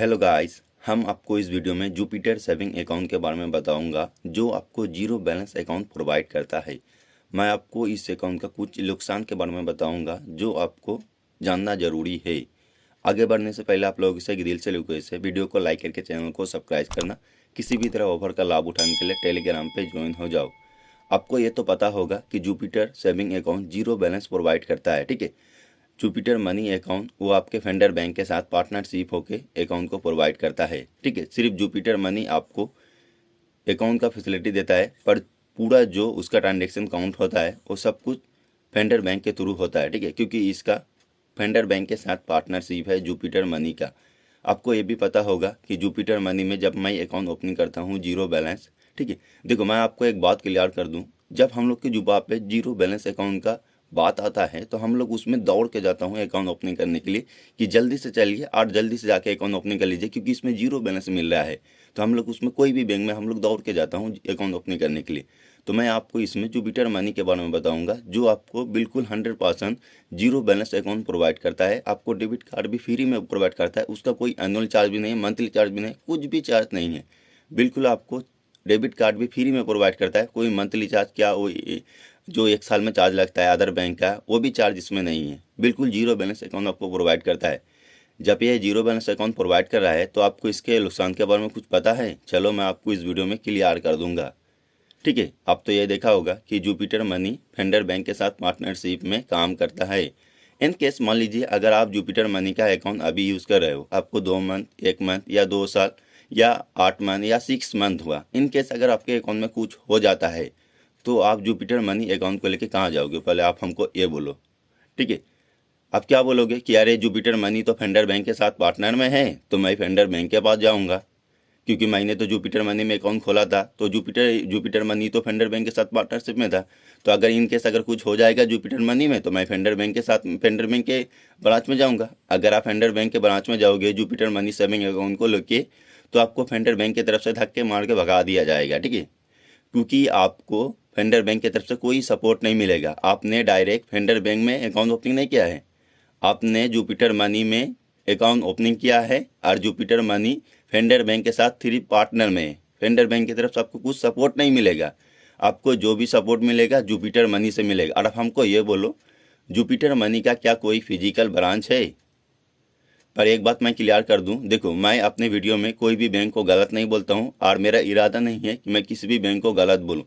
Hello guys, हम आपको इस वीडियो में जुपिटर सेविंग अकाउंट के बारे में बताऊंगा जो आपको जीरो बैलेंस अकाउंट प्रोवाइड करता है। मैं आपको इस अकाउंट का कुछ नुकसान के बारे में बताऊंगा जो आपको जानना ज़रूरी है। आगे बढ़ने से पहले आप लोगों से दिल से रिक्वेस्ट है, वीडियो को लाइक करके चैनल को सब्सक्राइब करना। किसी भी तरह ऑफर का लाभ उठाने के लिए टेलीग्राम पर ज्वाइन हो जाओ। आपको ये तो पता होगा कि Jupiter saving account zero balance provide करता है, ठीक है। जुपिटर मनी अकाउंट वो आपके फेंडर बैंक के साथ पार्टनरशिप होकर अकाउंट को प्रोवाइड करता है, ठीक है। सिर्फ जुपिटर मनी आपको अकाउंट का फैसिलिटी देता है, पर पूरा जो उसका ट्रांजैक्शन काउंट होता है वो सब कुछ फेंडर बैंक के थ्रू होता है, ठीक है, क्योंकि इसका फेंडर बैंक के साथ पार्टनरशिप है जुपिटर मनी का। आपको ये भी पता होगा कि जुपिटर मनी में जब मैं अकाउंट ओपनिंग करता हूँ जीरो बैलेंस, ठीक है। देखो, मैं आपको एक बात क्लियर कर दूँ, जब हम लोग की जुबा पे जीरो बैलेंस अकाउंट का बात आता है तो हम लोग उसमें दौड़ के जाता हूँ अकाउंट ओपनिंग करने के लिए कि जल्दी से चलिए और जल्दी से जाके अकाउंट ओपनिंग कर लीजिए, क्योंकि इसमें जीरो बैलेंस मिल रहा है। तो हम लोग उसमें कोई भी बैंक में हम लोग दौड़ के जाता हूँ अकाउंट ओपनिंग करने के लिए। तो मैं आपको इसमें जुपिटर मनी के बारे में बताऊंगा जो आपको बिल्कुल 100% जीरो बैलेंस अकाउंट प्रोवाइड करता है। आपको डेबिट कार्ड भी फ्री में प्रोवाइड करता है, उसका कोई एनुअल चार्ज भी नहीं है, मंथली चार्ज भी नहीं, कुछ भी चार्ज नहीं है। बिल्कुल आपको डेबिट कार्ड भी फ्री में प्रोवाइड करता है, कोई मंथली चार्ज क्या वो जो 1 साल में चार्ज लगता है अदर बैंक का वो भी चार्ज इसमें नहीं है। बिल्कुल जीरो बैलेंस अकाउंट आपको प्रोवाइड करता है। जब ये जीरो बैलेंस अकाउंट प्रोवाइड कर रहा है तो आपको इसके नुकसान के बारे में कुछ पता है? चलो मैं आपको इस वीडियो में क्लियर कर दूंगा, ठीक है। आप तो ये देखा होगा कि जुपिटर मनी फेंडर बैंक के साथ पार्टनरशिप में काम करता है। इन केस मान लीजिए अगर आप जुपिटर मनी का अकाउंट अभी यूज़ कर रहे हो, आपको 2 मंथ, 1 मंथ या 2 साल या 8 मंथ या 6 मंथ हुआ, इन केस अगर आपके अकाउंट में कुछ हो जाता है तो आप जुपिटर मनी अकाउंट को लेके कहाँ जाओगे? पहले आप हमको ये बोलो, ठीक है। आप क्या बोलोगे कि अरे जुपिटर मनी तो फेंडर बैंक के साथ पार्टनर में है तो मैं फेंडर बैंक के पास जाऊँगा, क्योंकि मैंने तो जुपिटर मनी में अकाउंट खोला था, तो जुपिटर मनी तो फेंडर बैंक के साथ पार्टनरशिप में था। तो अगर इन केस अगर कुछ हो जाएगा जुपिटर मनी में तो मैं फेंडर बैंक के साथ फेंडर बैंक के ब्रांच में जाऊंगा। अगर आप फेंडर बैंक के ब्रांच में जाओगे जुपिटर मनी सेविंग अकाउंट को लेके तो आपको फेंडर बैंक की तरफ से धक्के मार के भगा दिया जाएगा, ठीक है, क्योंकि आपको फेंडर बैंक की तरफ से कोई सपोर्ट नहीं मिलेगा। आपने डायरेक्ट फेंडर बैंक में अकाउंट ओपनिंग नहीं किया है, आपने जुपिटर मनी में अकाउंट ओपनिंग किया है और जुपिटर मनी फेंडर बैंक के साथ थ्री पार्टनर में है। फेंडर बैंक की तरफ से आपको कुछ सपोर्ट नहीं मिलेगा, आपको जो भी सपोर्ट मिलेगा जुपिटर मनी से मिलेगा। और अब हमको ये बोलो, जुपिटर मनी का क्या कोई फिजिकल ब्रांच है? पर एक बात मैं क्लियर कर दूं, देखो मैं अपने वीडियो में कोई भी बैंक को गलत नहीं बोलता हूं और मेरा इरादा नहीं है कि मैं किसी भी बैंक को गलत बोलूं।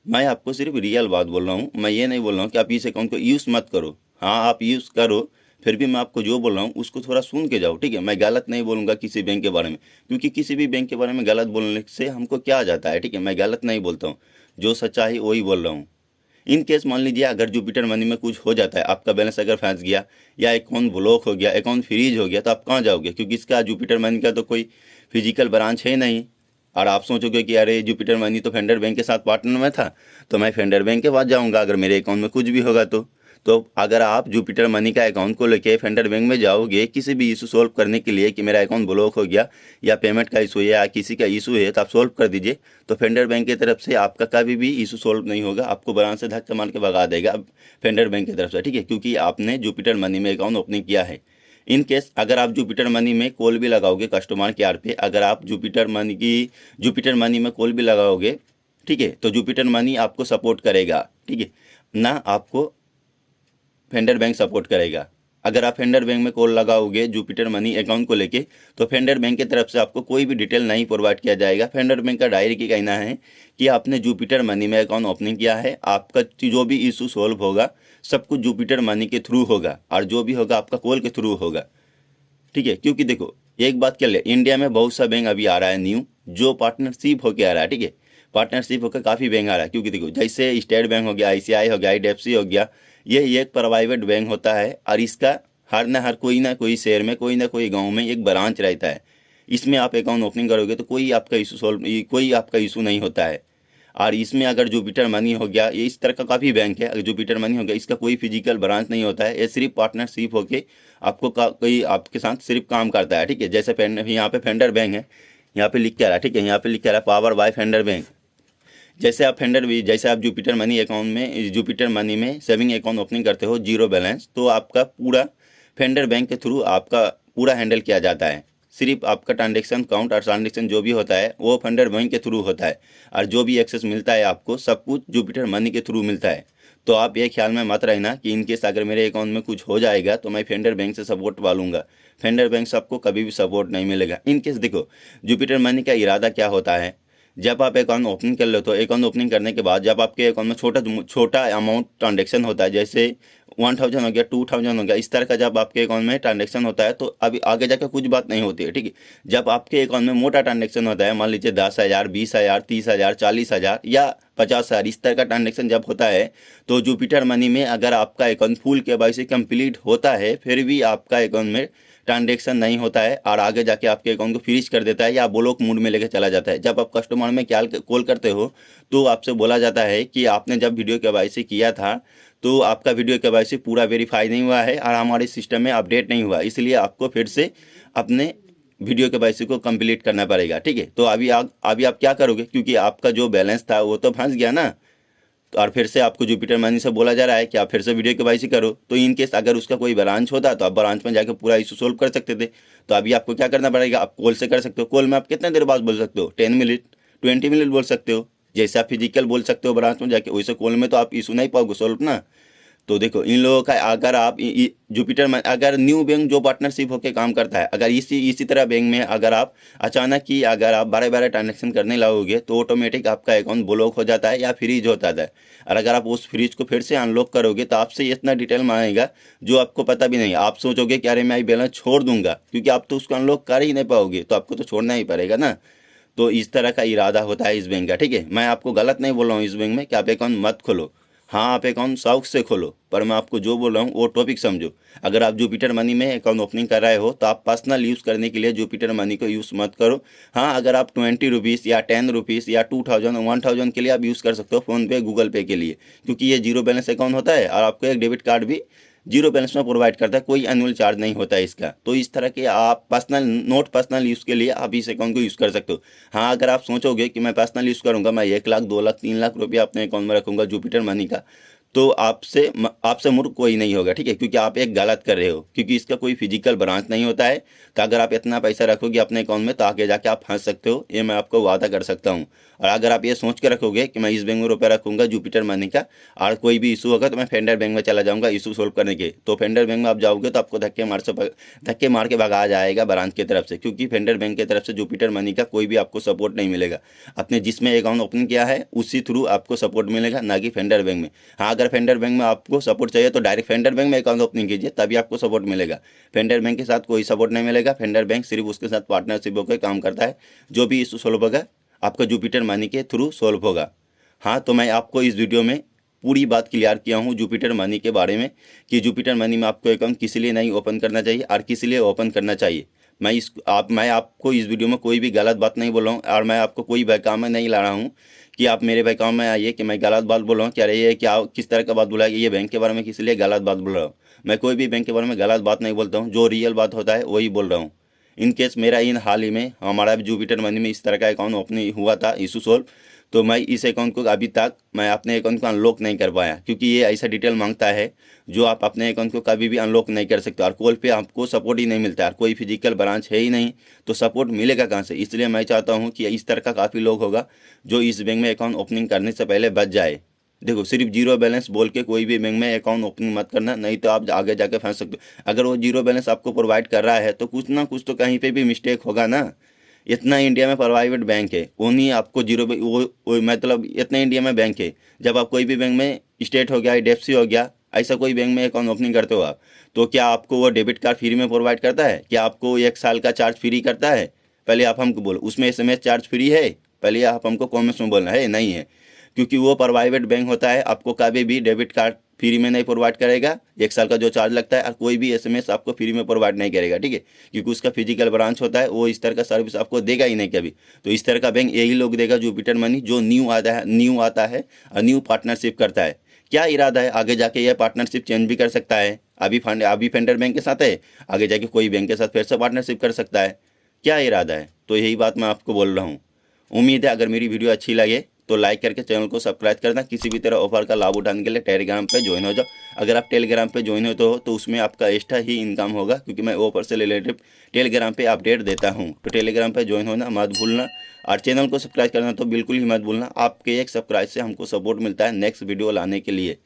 मैं आपको सिर्फ रियल बात बोल रहा हूं। मैं ये नहीं बोल रहा हूं कि आप इस अकाउंट को यूज़ मत करो, हाँ आप यूज़ करो, फिर भी मैं आपको जो बोल रहा हूँ उसको थोड़ा सुन के जाओ, ठीक है। मैं गलत नहीं बोलूँगा किसी बैंक के बारे में, क्योंकि किसी भी बैंक के बारे में गलत बोलने से हमको क्या आ जाता है, ठीक है। मैं गलत नहीं बोलता हूँ, जो सच्चा है वही बोल रहा हूँ। इन केस मान लीजिए अगर जुपिटर मनी में कुछ हो जाता है, आपका बैलेंस अगर फंस गया या अकाउंट ब्लॉक हो गया, अकाउंट फ्रीज हो गया, तो आप कहाँ जाओगे? क्योंकि इसका जुपिटर मनी का तो कोई फिजिकल ब्रांच है नहीं। और आप सोचोगे कि अरे जुपिटर मनी तो फेंडर बैंक के साथ पार्टनर में था तो मैं फेंडर बैंक के पास जाऊँगा अगर मेरे अकाउंट में कुछ भी होगा तो अगर आप जुपिटर मनी का अकाउंट को लेके फेंडर बैंक में जाओगे किसी भी इशू सॉल्व करने के लिए कि मेरा अकाउंट ब्लॉक हो गया या पेमेंट का इशू है या किसी का इशू है तो आप सॉल्व कर दीजिए, तो फेंडर बैंक की तरफ से आपका कभी भी इशू सॉल्व नहीं होगा, आपको ब्रांच से धक्का मार के भगा देगा फेंडर बैंक की तरफ से, ठीक है, क्योंकि आपने जुपिटर मनी में अकाउंट ओपनिंग किया है। इन केस अगर आप जुपिटर मनी में कॉल भी लगाओगे कस्टमर केयर पे, अगर आप जुपिटर मनी में कॉल भी लगाओगे, ठीक है, तो जुपिटर मनी आपको सपोर्ट करेगा, ठीक है ना, आपको फेंडर बैंक सपोर्ट करेगा। अगर आप फेंडर बैंक में कॉल लगाओगे जुपिटर मनी अकाउंट को लेके तो फेंडर बैंक की तरफ से आपको कोई भी डिटेल नहीं प्रोवाइड किया जाएगा। फेंडर बैंक का डायरेक्ट कहना है कि आपने जुपिटर मनी में अकाउंट ओपनिंग किया है, आपका जो भी इशू सॉल्व होगा सब कुछ जुपिटर मनी के थ्रू होगा और जो भी होगा आपका कॉल के थ्रू होगा, ठीक है। क्योंकि देखो एक बात क्या ले, इंडिया में बहुत सा बैंक अभी आ रहा है न्यू जो पार्टनरशिप होकर आ रहा है, ठीक है, पार्टनरशिप होकर काफ़ी बैंक आ रहा है। क्योंकि देखो जैसे स्टेट बैंक हो गया, आईसीआई हो गया, आईडीएफसी हो गया, ये एक प्राइवेट बैंक होता है और इसका हर ना कोई शहर में कोई ना कोई गांव में एक ब्रांच रहता है। इसमें आप अकाउंट ओपनिंग करोगे तो कोई आपका इशू नहीं होता है। और इसमें अगर जुपिटर मनी हो गया, ये इस तरह का काफ़ी बैंक है, अगर जुपिटर मनी हो गया इसका कोई फिजिकल ब्रांच नहीं होता है, ये सिर्फ पार्टनरशिप होके आपको कोई आपके साथ सिर्फ काम करता है, ठीक है। जैसे यहाँ पे फेंडर बैंक है, यहाँ पे लिख के आ रहा है, ठीक है, यहाँ पे लिख के आ रहा है पावर बाय फेंडर बैंक। जैसे आप जुपिटर मनी अकाउंट में जुपिटर मनी में सेविंग अकाउंट ओपनिंग करते हो जीरो बैलेंस, तो आपका पूरा फेंडर बैंक के थ्रू आपका पूरा हैंडल किया जाता है, सिर्फ आपका ट्रांजेक्शन काउंट और ट्रांजेक्शन जो भी होता है वो फेंडर बैंक के थ्रू होता है, और जो भी एक्सेस मिलता है आपको सब कुछ जुपिटर मनी के थ्रू मिलता है। तो आप ये ख्याल में मत रहना कि इनकेस अगर मेरे अकाउंट में कुछ हो जाएगा तो मैं फेंडर बैंक से सपोर्ट पालूंगा। फेंडर बैंक से आपको कभी भी सपोर्ट नहीं मिलेगा। इनकेस देखो जुपिटर मनी का इरादा क्या होता है, जब आप अकाउंट ओपनिंग कर लेते हो, अकाउंट ओपनिंग करने के बाद जब आपके अकाउंट में छोटा छोटा अमाउंट ट्रांजेक्शन होता है, जैसे 1000 हो गया, 2000 हो गया, इस तरह का जब आपके अकाउंट में ट्रांजेक्शन होता है तो अभी आगे जाकर कुछ बात नहीं होती है, ठीक है। जब आपके अकाउंट में मोटा ट्रांजेक्शन होता है, मान लीजिए 10,000, 20,000, 30,000, 40,000 या 50,000, इस तरह का ट्रांजेक्शन जब होता है तो जुपिटर मनी में अगर आपका अकाउंट फुल KYC कंप्लीट होता है फिर भी आपका अकाउंट में ट्रांजेक्शन नहीं होता है और आगे जाके आपके अकाउंट को फ्रीज कर देता है या ब्लॉक मोड में लेकर चला जाता है। जब आप कस्टमर में कॉल करते हो तो आपसे बोला जाता है कि आपने जब वीडियो KYC किया था तो आपका वीडियो KYC पूरा वेरीफाई नहीं हुआ है और हमारे सिस्टम में अपडेट नहीं हुआ, इसलिए आपको फिर से अपने वीडियो KYC को कंप्लीट करना पड़ेगा, ठीक है। तो अभी आप क्या करोगे, क्योंकि आपका जो बैलेंस था वो तो फंस गया ना, तो और फिर से आपको जुपिटर मनी से बोला जा रहा है कि आप फिर से वीडियो KYC करो। तो इन केस अगर उसका कोई ब्रांच होता तो आप ब्रांच में जाकर पूरा इशू सोल्व कर सकते थे। तो अभी आपको क्या करना पड़ेगा, आप कॉल से कर सकते हो। कॉल में आप कितने देर बाद बोल सकते हो, 10 मिनट 20 मिनट बोल सकते हो। जैसे आप फिजिकल बोल सकते हो ब्रांच में जाके, वैसे कॉल में तो आप इशू नहीं पाओगे सोल्व ना। तो देखो इन लोगों का अगर आप जुपिटर में अगर न्यू बैंक जो पार्टनरशिप होकर काम करता है, अगर इसी तरह बैंक में अगर आप अचानक ही अगर आप 12 ट्रांजेक्शन करने लगोगे तो ऑटोमेटिक आपका अकाउंट ब्लॉक हो जाता है या फ्रीज हो जाता है। और अगर आप उस फ्रीज को फिर से अनलॉक करोगे तो आपसे इतना डिटेल मांगेगा जो आपको पता भी नहीं। आप सोचोगे कि अरे मैं बैलेंस छोड़ दूंगा, क्योंकि आप तो उसको अनलॉक कर ही नहीं पाओगे, तो आपको तो छोड़ना ही पड़ेगा ना। तो इस तरह का इरादा होता है इस बैंक का, ठीक है। मैं आपको गलत नहीं बोल रहा हूँ इस बैंक में कि आप अकाउंट मत खोलो, हाँ आप अकाउंट शौक से खोलो, पर मैं आपको जो बोल रहा हूँ वो टॉपिक समझो। अगर आप जुपिटर मनी में अकाउंट ओपनिंग कर रहे हो तो आप पर्सनल यूज़ करने के लिए जुपिटर मनी को यूज़ मत करो। हाँ अगर आप 20 रुपीज़ या 10 रुपीज़ या 2000 1000 के लिए आप यूज़ कर सकते हो, फ़ोनपे गूगल पे के लिए, क्योंकि ये जीरो बैलेंस अकाउंट होता है और आपको एक डेबिट कार्ड भी जीरो बैलेंस में प्रोवाइड करता है, कोई एनुअल चार्ज नहीं होता है इसका। तो इस तरह के आप पर्सनल यूज़ के लिए आप इस अकाउंट को यूज़ कर सकते हो। हाँ अगर आप सोचोगे कि मैं पर्सनल यूज़ करूँगा, मैं 1 लाख 2 लाख 3 लाख रुपया अपने अकाउंट में रखूँगा जुपिटर मनी का, तो आपसे मूर्ख कोई नहीं होगा, ठीक है, क्योंकि आप एक गलत कर रहे हो, क्योंकि इसका कोई फिजिकल ब्रांच नहीं होता है। तो अगर आप इतना पैसा रखोगे अपने अकाउंट में तो आगे जाके आप फंस सकते हो, ये मैं आपको वादा कर सकता हूँ। और अगर आप ये सोच के रखोगे कि मैं इस बैंक में रुपये रखूँगा जुपिटर मनी का और कोई भी इशू होगा तो मैं फेंडर बैंक में चला जाऊँगा इशू सोल्व करने के, तो फेंडर बैंक में आप जाओगे तो आपको धक्के मार के भगाया जाएगा ब्रांच की तरफ से, क्योंकि फेंडर बैंक की तरफ से जुपिटर मनी का कोई भी आपको सपोर्ट नहीं मिलेगा। आपने जिसमें अकाउंट ओपन किया है उसी थ्रू आपको सपोर्ट मिलेगा, ना कि फेंडर बैंक में। हाँ अगर फेंडर बैंक में आपको सपोर्ट चाहिए तो डायरेक्ट फेंडर बैंक में अकाउंट ओपनिंग कीजिए, तभी आपको सपोर्ट मिलेगा। फेंडर बैंक के साथ कोई सपोर्ट नहीं मिलेगा। फेंडर बैंक सिर्फ उसके साथ पार्टनरशिप होकर काम करता है, जो भी इशू सोल्व होगा आपका जुपिटर मनी के थ्रू सोल्व होगा। हाँ तो मैं आपको इस वीडियो में पूरी बात क्लियर किया हूँ जुपिटर मनी के बारे में कि जुपिटर मनी में आपको अकाउंट किस लिए नहीं ओपन करना चाहिए और किस लिए ओपन करना चाहिए। मैं आपको इस वीडियो में कोई भी गलत बात नहीं बोल रहा हूँ और मैं आपको कोई बहकावे में नहीं ला रहा हूँ कि आप मेरे बहकावे में आइए कि मैं गलत बात बोल रहा हूँ कि अरे ये क्या किस तरह का बात बोला है, ये बैंक के बारे में किस लिए गलत बात बोल रहा हूँ। मैं कोई भी बैंक के बारे में गलत बात नहीं बोलता हूँ, जो रियल बात होता है वही बोल रहा हूँ। इन केस मेरा इन हाल ही में हमारा जुपिटर मनी में इस तरह का अकाउंट ओपन हुआ था इशू सोल्व, तो मैं इस अकाउंट को अभी तक मैं अपने अकाउंट को अनलॉक नहीं कर पाया, क्योंकि ये ऐसा डिटेल मांगता है जो आप अपने अकाउंट को कभी भी अनलॉक नहीं कर सकते और कॉल पे आपको सपोर्ट ही नहीं मिलता है, कोई फिजिकल ब्रांच है ही नहीं, तो सपोर्ट मिलेगा कहाँ से। इसलिए मैं चाहता हूँ कि इस तरह का काफ़ी लोग होगा जो इस बैंक में अकाउंट ओपनिंग करने से पहले बच जाए। देखो सिर्फ जीरो बैलेंस बोल के कोई भी बैंक में अकाउंट ओपनिंग मत करना, नहीं तो आप आगे जाके फंस सकते हो। अगर वो जीरो बैलेंस आपको प्रोवाइड कर रहा है तो कुछ ना कुछ तो कहीं पे भी मिस्टेक होगा ना। इतना इंडिया में प्राइवेट बैंक है, उन्हीं आपको वो मतलब इतना इंडिया में बैंक है, जब आप कोई भी बैंक में स्टेट हो गया, HDFC हो गया, ऐसा कोई बैंक में अकाउंट ओपनिंग करते हो आप, तो क्या आपको वो डेबिट कार्ड फ्री में प्रोवाइड करता है? क्या आपको 1 साल का चार्ज फ्री करता है? पहले आप हमको बोलो, उसमें SMS चार्ज फ्री है? पहले आप हमको कॉमेंट्स में बोलना है नहीं है, क्योंकि वो प्राइवेट बैंक होता है, आपको कभी भी डेबिट कार्ड फ्री में नहीं प्रोवाइड करेगा। 1 साल का जो चार्ज लगता है और कोई भी SMS आपको फ्री में प्रोवाइड नहीं करेगा, ठीक है, क्योंकि उसका फिजिकल ब्रांच होता है, वो इस तरह का सर्विस आपको देगा ही नहीं कभी। तो इस तरह का बैंक यही लोग देगा जुपिटर मनी, जो न्यू आता है और न्यू पार्टनरशिप करता है। क्या इरादा है, आगे जाके यह पार्टनरशिप चेंज भी कर सकता है। अभी फेंडर बैंक के साथ है, आगे जाके कोई बैंक के साथ फिर से पार्टनरशिप कर सकता है। क्या इरादा है, तो यही बात मैं आपको बोल रहा हूँ। उम्मीद है अगर मेरी वीडियो अच्छी लगे तो लाइक करके चैनल को सब्सक्राइब करना। किसी भी तरह ऑफर का लाभ उठाने के लिए टेलीग्राम पे ज्वाइन हो जाओ। अगर आप टेलीग्राम पे ज्वाइन होते हो तो उसमें आपका एक्स्ट्रा ही इनकम होगा, क्योंकि मैं ऑफर से रिलेटेड टेलीग्राम पे अपडेट देता हूँ। तो टेलीग्राम पे ज्वाइन होना मत भूलना और चैनल को सब्सक्राइब करना तो बिल्कुल ही मत भूलना। आपके एक सब्सक्राइब से हमको सपोर्ट मिलता है नेक्स्ट वीडियो लाने के लिए।